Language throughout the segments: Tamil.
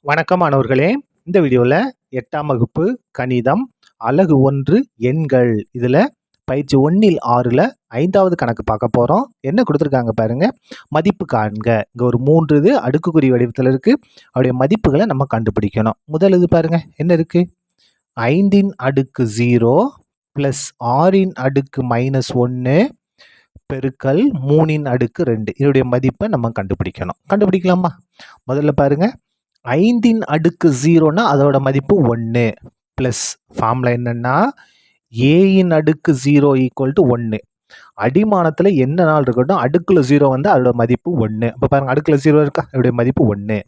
வணக்கம் மாணவர்களே. இந்த வீடியோவில் 8ஆம் வகுப்பு கணிதம் அலகு 1 எண்கள் இதில் பயிற்சி 1ல் 6ல் 5வது கணக்கு பார்க்க போகிறோம். என்ன கொடுத்துருக்காங்க பாருங்க, மதிப்பு காண்க. இங்கே ஒரு 3 இது அடுக்குக்குறி வடிவத்தில் இருக்குது. அவருடைய மதிப்புகளை நம்ம கண்டுபிடிக்கணும். முதல் இது பாருங்க, என்ன இருக்குது? 5ன் அடுக்கு 0 ப்ளஸ் 6ன் அடுக்கு -1 பெருக்கல் 3ன் அடுக்கு 2. இதனுடைய மதிப்பை நம்ம கண்டுபிடிக்கணும். கண்டுபிடிக்கலாமா? முதல்ல பாருங்க, 5ன் அடுக்கு 0னா அதோட மதிப்பு 1 ப்ளஸ் ஃபார்முலா என்னன்னா ஏயின் அடுக்கு 0 ஈக்குவல் டு 1. அடிமானத்தில் என்ன நாள் இருக்கட்டும், அடுக்குல 0 வந்து அதோட மதிப்பு 1. அப்போ பாருங்க, அடுக்குல 0 இருக்கா, அதோடைய மதிப்பு 1.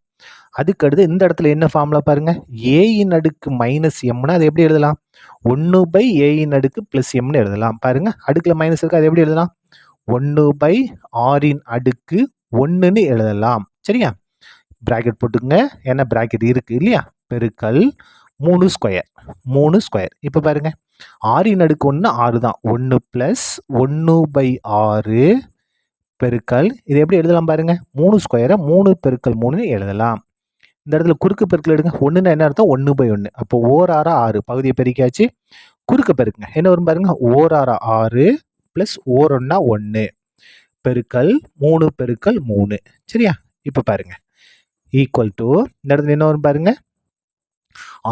அதுக்கடுத்து இந்த இடத்துல என்ன ஃபார்முலா பாருங்க, ஏயின் அடுக்கு -mனா அது எப்படி எழுதலாம்? 1 ஏயின் அடுக்கு +mனு எழுதலாம். பாருங்க, அடுக்குல மைனஸ் இருக்கு, அது எப்படி எழுதலாம்? 1/6ன் அடுக்கு 1ன்னு எழுதலாம். சரியா? பிராக்கெட் போட்டுங்க, ஏன்னா பிராக்கெட் இருக்கு இல்லையா? பெருக்கல் 3 ஸ்கொயர். இப்போ பாருங்க, 6ன் அடுக்கு 1 6 தான். 1 + 1/6 பெருக்கல் இது எப்படி எழுதலாம் பாருங்க, 3 ஸ்கொயரை 3 பெருக்கல் 3ன்னு எழுதலாம். இந்த இடத்துல குறுக்கு பெருக்கல் எடுங்க. 1ன்னா என்ன அர்த்தம்? 1/1. அப்போ ஓர் 6 6 பகுதியை பெருக்கியாச்சு. குறுக்கு பெருக்குங்க, என்ன வரும் பாருங்க, ஓர் 6 6 ப்ளஸ் ஓர் 1 1 பெருக்கல் 3 பெருக்கல் 3. சரியா? இப்போ பாருங்க, ஈக்குவல் டு இந்த இடத்துல என்ன வரும் பாருங்க,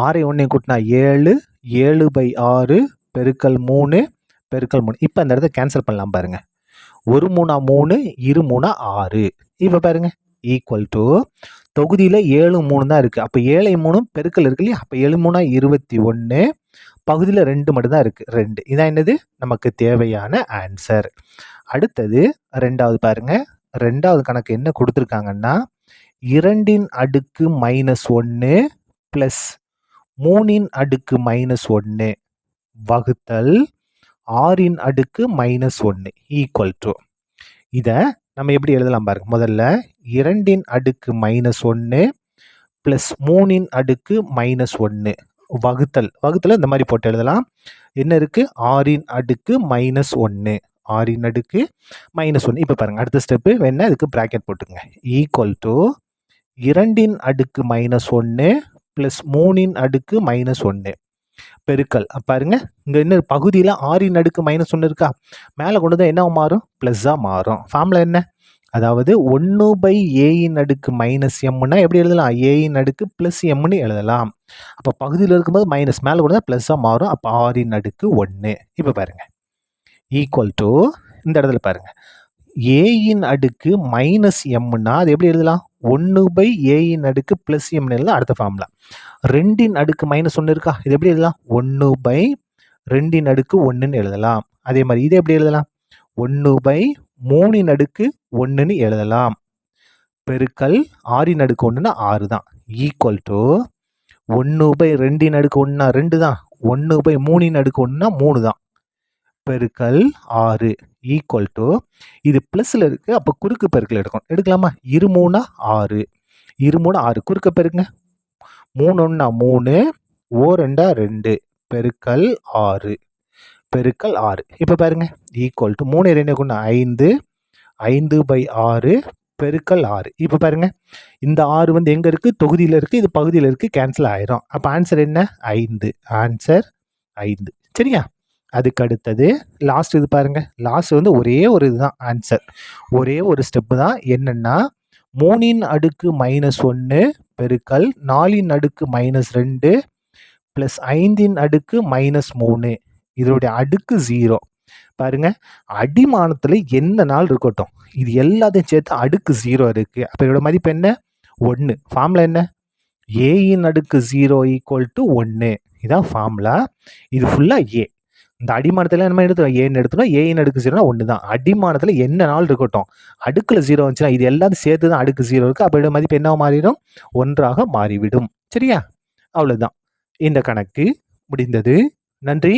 6 1 கூட்டினா 7 7/6 பெருக்கல் 3 பெருக்கல் 3. இப்போ அந்த இடத்த கேன்சல் பண்ணலாம் பாருங்க. 1 3 3 2 3 6. இப்போ பாருங்க, ஈக்குவல் டு தொகுதியில் 7 3 தான் இருக்குது. அப்போ 7 3 பெருக்கல் இருக்கு இல்லையா? அப்போ 7 3 21, பகுதியில் 2 மட்டும்தான் இருக்குது, 2. இதான் என்னது நமக்கு தேவையான ஆன்சர். அடுத்தது 2வது பாருங்க. 2வது கணக்கு என்ன கொடுத்துருக்காங்கன்னா, 2ன் அடுக்கு -1 ப்ளஸ் 3ன் அடுக்கு -1 வகுத்தல் 6ன் அடுக்கு -1 ஈக்குவல் டு. இதை நம்ம எப்படி எழுதலாம் பாருங்க. முதல்ல 2ன் அடுக்கு -1 ப்ளஸ் 3ன் அடுக்கு -1 வகுத்தல் இந்த மாதிரி போட்டு எழுதலாம். என்ன இருக்கு? 6ன் அடுக்கு -1 6ன் அடுக்கு -1. இப்போ பாருங்க, அடுத்த ஸ்டெப்பு வேணா இதுக்கு பிராக்கெட் போட்டுங்க. ஈக்குவல் டு 2ன் அடுக்கு -1 ப்ளஸ் 3ன் அடுக்கு -1 பெருக்கல். பாருங்க, இங்க என்ன பகுதியில் 6ன் அடுக்கு -1 இருக்கா, மேலே கொண்டு தான் என்ன மாறும்? ப்ளஸ்ஸாக மாறும். ஃபார்முலா என்ன? அதாவது 1/ஏயின் அடுக்கு -mனா எப்படி எழுதலாம்? ஏயின் அடுக்கு +mனு எழுதலாம். அப்போ பகுதியில் இருக்கும்போது மைனஸ், மேலே கொண்டு தான் ப்ளஸ்ஸாக மாறும். அப்போ 6ன் அடுக்கு 1. இப்போ பாருங்க, ஈக்குவல் டு இந்த இடத்துல பாருங்க, ஏயின் அடுக்கு -mனா அது எப்படி எழுதலாம்? 1/ஏயின் அடுக்கு +mனு எழுதலாம். அடுத்த ஃபார்முலா 2ன் அடுக்கு -1 இருக்கா, இது எப்படி எழுதலாம்? 1/2ன் அடுக்கு 1ன்னு எழுதலாம். அதே மாதிரி இதை எப்படி எழுதலாம்? 1/3ன் அடுக்கு 1ன்னு எழுதலாம். பெருக்கல் 6ன் அடுக்கு 1ன்னா 6 தான். ஈக்குவல் டு 1/2ன் அடுக்கு 1னா 2 தான். 1/3ன் அடுக்கு 1னா 3 தான். பெருக்கல் 6 ஈக்குவல் டு, இது ப்ளஸில் இருக்குது, அப்போ குறுக்கு பெருக்கல் எடுக்கலாமா? 2 3 6 2 3 6 குறுக்க பெருக்குங்க. 3 1 3 ஓர் 2 2 பெருக்கல் 6 பெருக்கல் 6. இப்போ பாருங்க, ஈக்குவல் டு 3 2 5 5/6 பெருக்கல் 6. இப்போ பாருங்க, இந்த 6 வந்து எங்கே இருக்குது? தொகுதியில் இருக்குது, இது பகுதியில் இருக்குது, கேன்சல் ஆயிரும். அப்போ ஆன்சர் என்ன? 5. ஆன்சர் 5. சரியா? அதுக்கு அடுத்தது லாஸ்ட் இது பாருங்க. லாஸ்ட் வந்து ஒரே ஒரு இதுதான் ஆன்சர், ஒரே ஒரு ஸ்டெப்பு தான். என்னன்னா, 3ன் அடுக்கு -1 பெருக்கல் 4ன் அடுக்கு -2 ப்ளஸ் 5ன் அடுக்கு -3 இதனுடைய அடுக்கு 0. பாருங்க, அடிமானத்தில் என்ன நாள் இருக்கட்டும், இது எல்லாத்தையும் சேர்த்து அடுக்கு 0 இருக்கு. அப்போ இதோட மதிப்பு என்ன? 1. ஃபார்முலா என்ன? ஏயின் அடுக்கு 0 ஈக்குவல் டு 1. இதான் ஃபார்முலா. இது ஃபுல்லாக ஏ. இந்த அடிமானத்தில் நம்ம எடுத்துறோம், ஏன்னு எடுத்துட்டோம். ஏயின் அடுக்கு 0னா 1 தான். அடிமானத்தில் என்ன நாள் இருக்கட்டும், அடுக்குல 0 வந்துச்சுன்னா இது எல்லாத்தையும் சேர்த்து தான் அடுக்கு 0 இருக்குது. அப்போ இதோட மதிப்பு என்ன மாறிடும்? 1ஆக மாறிவிடும். சரியா? அவ்வளோதான், இந்த கணக்கு முடிந்தது. நன்றி.